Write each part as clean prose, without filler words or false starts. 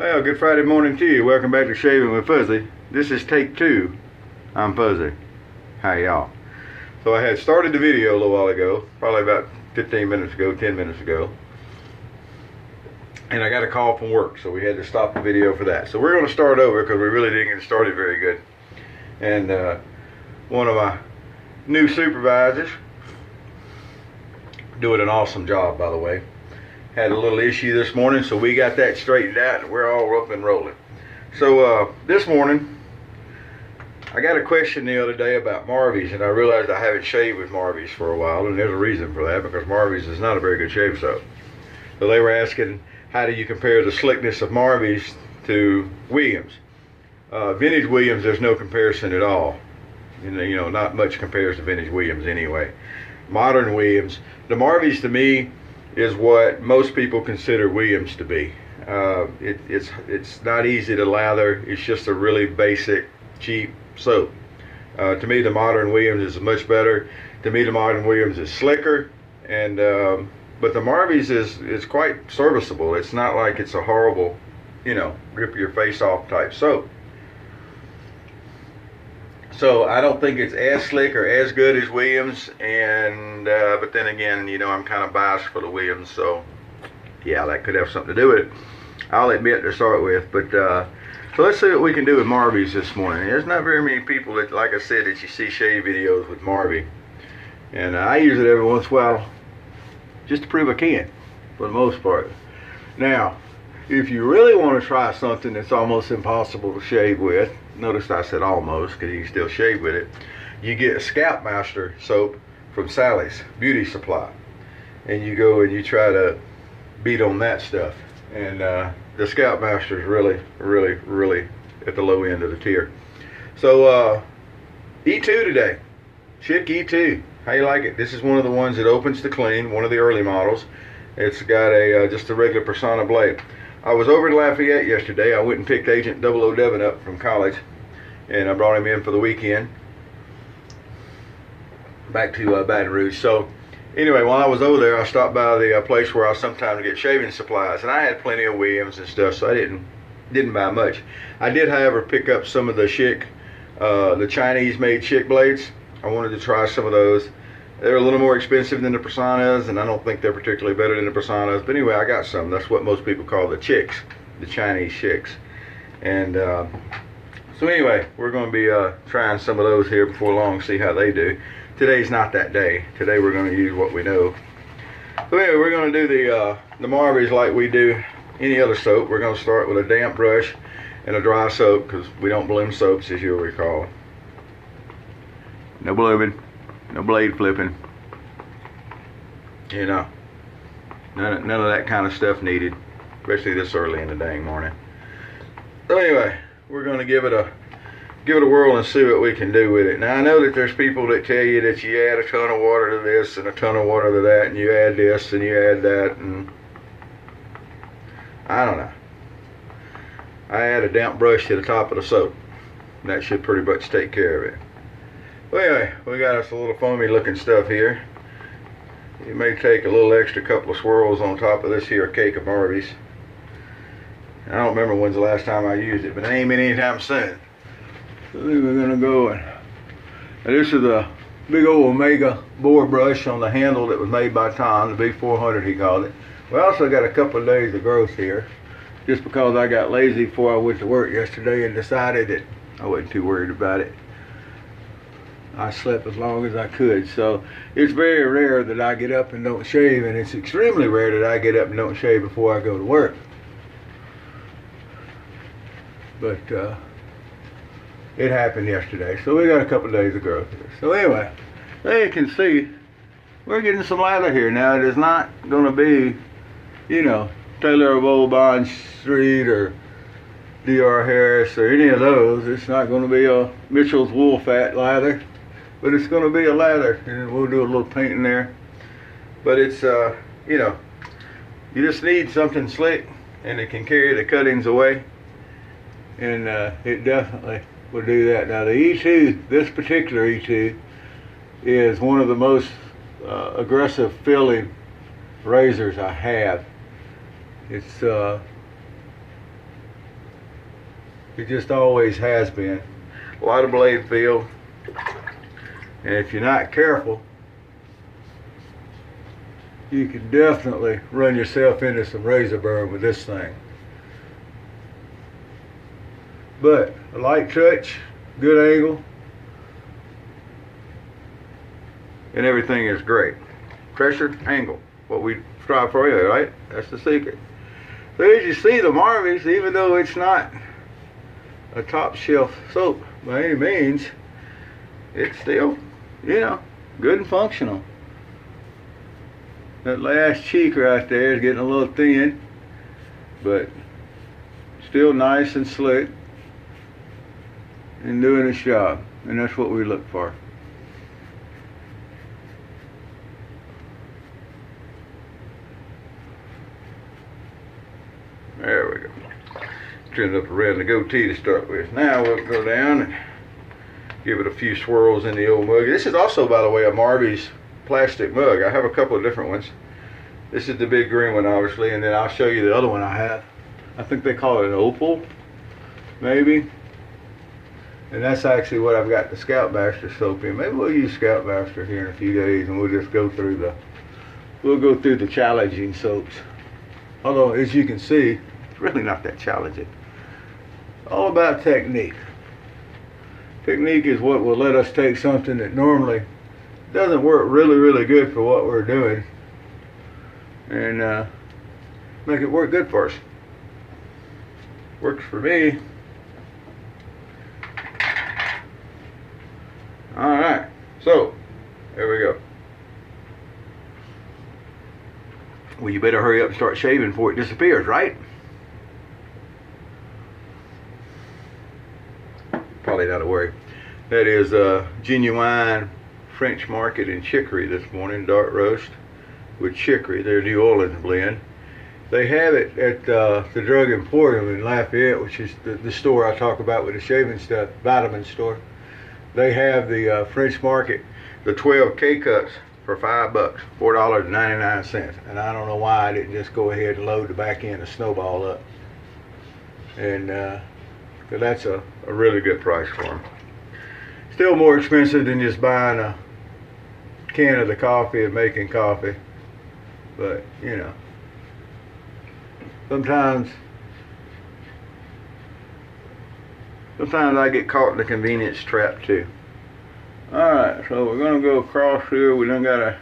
Well, good Friday morning to you. Welcome back to Shaving with Fuzzy. This is take 2. I'm Fuzzy. Hi, y'all. So I had started the video a little while ago, probably about 15 minutes ago, 10 minutes ago. And I got a call from work, so we had to stop the video for that. So we're going to start over because we really didn't get started very good. And one of my new supervisors, doing an awesome job, by the way, had a little issue this morning, so we got that straightened out and we're all up and rolling. So this morning I got a question the other day about Marvy's, and I realized I haven't shaved with Marvy's for a while, and there's a reason for that, because Marvy's is not a very good shave soap. So they were asking, how do you compare the slickness of Marvy's to Williams? Vintage Williams, there's no comparison at all. You know, not much compares to vintage Williams anyway. Modern Williams, the Marvy's to me is what most people consider Williams to be. It's not easy to lather. It's just a really basic, cheap soap. To me, the modern Williams is much better. To me, the modern Williams is slicker, and but the Marvy's is quite serviceable. It's not like it's a horrible, you know, rip your face off type soap. So I don't think it's as slick or as good as Williams, and but then again, you know, I'm kind of biased for the Williams, so yeah, that could have something to do with it, I'll admit, to start with. But so let's see what we can do with Marvy's this morning. There's not very many people that, like I said, that you see shave videos with Marvy, and I use it every once in a while just to prove I can, for the most part. Now, if you really want to try something that's almost impossible to shave with, notice I said almost, because you can still shave with it, you get a Scalp Master soap from Sally's Beauty Supply, and you go and you try to beat on that stuff. And the Scalp Master is really at the low end of the tier. So E2 today, Schick E2. How you like it? This is one of the ones that opens to clean, one of the early models. It's got a just a regular Persona blade. I was over in Lafayette yesterday. I went and picked Agent 00 Devin up from college, and I brought him in for the weekend back to Baton Rouge. So anyway, while I was over there, I stopped by the place where I sometimes get shaving supplies, and I had plenty of Williams and stuff, so I didn't buy much. I did, however, pick up some of the Schick, the Chinese-made Schick blades. I wanted to try some of those. They're a little more expensive than the Personas, and I don't think they're particularly better than the Personas. But anyway, I got some. That's what most people call the Chicks, the Chinese Schicks. And so anyway, we're going to be trying some of those here before long, see how they do. Today's not that day. Today we're going to use what we know. So anyway, we're going to do the Marvy's like we do any other soap. We're going to start with a damp brush and a dry soap, because we don't bloom soaps, as you'll recall. No blooming, no blade flipping, you know, none of that kind of stuff needed, especially this early in the dang morning. So anyway, we're going to give it a whirl and see what we can do with it. Now, I know that there's people that tell you that you add a ton of water to this and a ton of water to that, and you add this and you add that, and I don't know. I add a damp brush to the top of the soap. That should pretty much take care of it. Well, anyway, we got us a little foamy looking stuff here. You may take a little extra couple of swirls on top of this here cake of Marvy's. I don't remember when's the last time I used it, but it ain't been anytime soon. So then we're gonna go and this is a big old Omega boar brush on the handle that was made by Tom, the B400 he called it. We also got a couple of days of growth here, just because I got lazy before I went to work yesterday and decided that I wasn't too worried about it. I slept as long as I could, so it's very rare that I get up and don't shave, and it's extremely rare that I get up and don't shave before I go to work. But it happened yesterday, so we got a couple of days of growth here. So anyway, there you can see we're getting some lather here. Now, it is not going to be, you know, Taylor of Old Bond Street or D.R. Harris or any of those. It's not going to be a Mitchell's wool fat lather, but it's going to be a lather, and we'll do a little painting there. But it's you know, you just need something slick and it can carry the cuttings away, and it definitely will do that. Now, the E2, this particular E2, is one of the most aggressive filling razors I have. It's It just always has been. A lot of blade feel. And if you're not careful, you can definitely run yourself into some razor burn with this thing. But a light touch, good angle, and everything is great. Pressure, angle, what we strive for here, right? That's the secret. So as you see, the Marvy's, even though it's not a top shelf soap by any means, it's still, you know, good and functional. That last cheek right there is getting a little thin, but still nice and slick and doing its job, and that's what we look for. There we go. Trimmed up around the goatee to start with. Now we'll go down and give it a few swirls in the old mug. This is also, by the way, a Marvy's plastic mug. I have a couple of different ones. This is the big green one, obviously, and then I'll show you the other one I have. I think they call it an opal, maybe. And that's actually what I've got the Scoutmaster soap in. Maybe we'll use Scoutmaster here in a few days, and we'll just go through the challenging soaps. Although, as you can see, it's really not that challenging. All about technique. Technique is what will let us take something that normally doesn't work really good for what we're doing, and make it work good for us. Works for me. Alright, so there we go. Well, you better hurry up and start shaving before it disappears, right? Probably not a worry. That is genuine French Market and chicory this morning, dark roast with chicory, their New Orleans blend. They have it at the Drug Emporium in Lafayette, which is the store I talk about with the shaving stuff, vitamin store. They have the French Market, the 12 K-cups for $5, $4.99. And I don't know why I didn't just go ahead and load the back end of Snowball up. And cause that's a really good price for them. Still more expensive than just buying a can of the coffee and making coffee. But, you know, sometimes I get caught in the convenience trap too. Alright, so we're going to go across here. We done got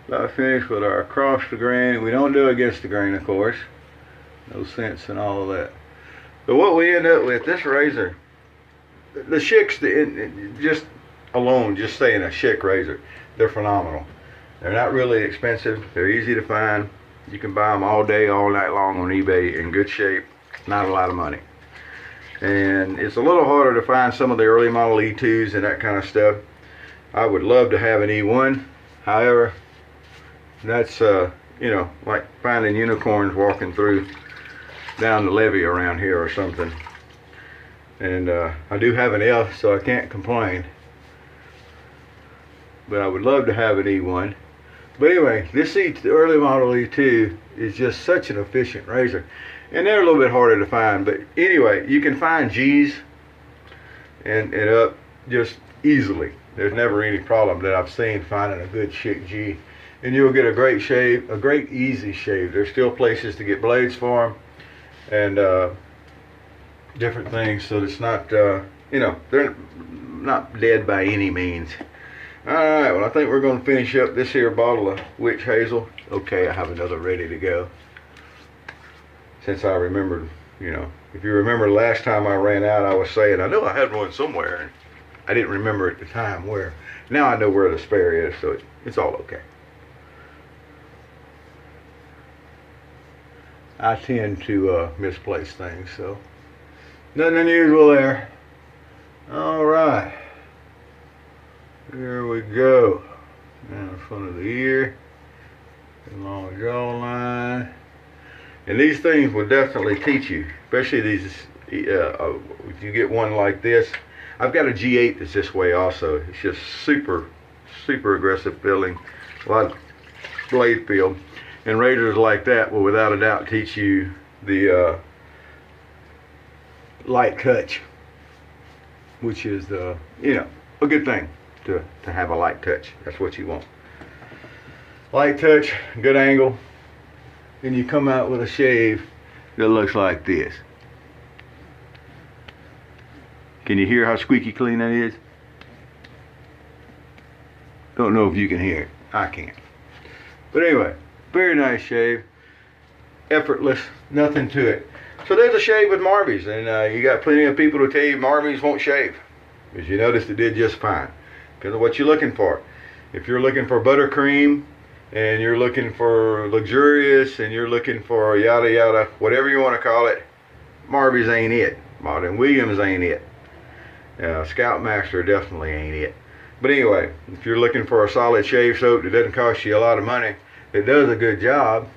about finished with our across the grain. We don't do against the grain, of course. No sense in all of that. So what we end up with, this razor, the Schicks, just alone, just saying a Schick razor, they're phenomenal. They're not really expensive. They're easy to find. You can buy them all day, all night long on eBay in good shape. Not a lot of money. And it's a little harder to find some of the early model E2s and that kind of stuff. I would love to have an E1. However, that's, you know, like finding unicorns walking through down the levee around here or something. And I do have an F, so I can't complain. But I would love to have an E1. But anyway, this the early model E2 is just such an efficient razor. And they're a little bit harder to find. But anyway, you can find G's and up just easily. There's never any problem that I've seen finding a good Schick G. And you'll get a great shave, a great easy shave. There's still places to get blades for them and different things. So it's not, you know, they're not dead by any means. Alright, well I think we're going to finish up this here bottle of witch hazel. Okay, I have another ready to go. Since I remembered, you know, if you remember last time I ran out, I was saying, I know I had one somewhere. And I didn't remember at the time where. Now I know where the spare is, so it's all okay. I tend to misplace things, so nothing unusual there. Alright. Here we go. Down in front of the ear. Along the jawline. And these things will definitely teach you, especially these, if you get one like this. I've got a G8 that's this way also. It's just super aggressive feeling, a lot of blade feel. And razors like that will without a doubt teach you the light touch, which is the, you know, a good thing to have a light touch. That's what you want. Light touch, good angle, and you come out with a shave that looks like this. Can you hear how squeaky clean that is? Don't know if you can hear it. I can't. But anyway, very nice shave. Effortless, nothing to it. So there's a shave with Marvy's, and you got plenty of people to tell you Marvy's won't shave. As you noticed, it did just fine. Because of what you're looking for. If you're looking for buttercream, and you're looking for luxurious, and you're looking for yada yada, whatever you want to call it, Marvy's ain't it. Martin Williams ain't it. Scoutmaster definitely ain't it. But anyway, if you're looking for a solid shave soap that doesn't cost you a lot of money, that does a good job,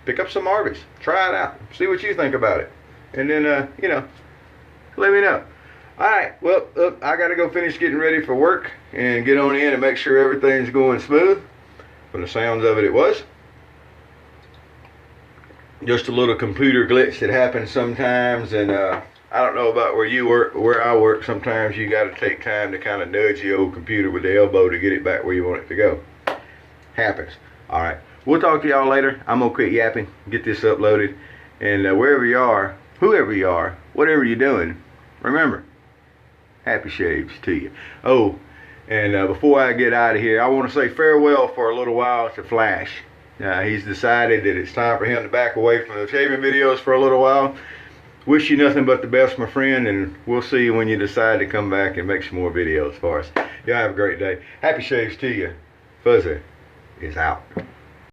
pick up some Marvy's. Try it out. See what you think about it. And then, you know, let me know. Alright, well, I got to go finish getting ready for work and get on in and make sure everything's going smooth. From the sounds of it, it was. Just a little computer glitch that happens sometimes, and I don't know about where you work, where I work. Sometimes you got to take time to kind of nudge the old computer with the elbow to get it back where you want it to go. Happens. All right. We'll talk to y'all later. I'm going to quit yapping, get this uploaded. And wherever you are, whoever you are, whatever you're doing, remember, happy shaves to you. Oh, and before I get out of here, I want to say farewell for a little while to Flash. He's decided that it's time for him to back away from the shaving videos for a little while. Wish you nothing but the best, my friend, and we'll see you when you decide to come back and make some more videos for us. Y'all have a great day. Happy shaves to you. Fuzzy is out.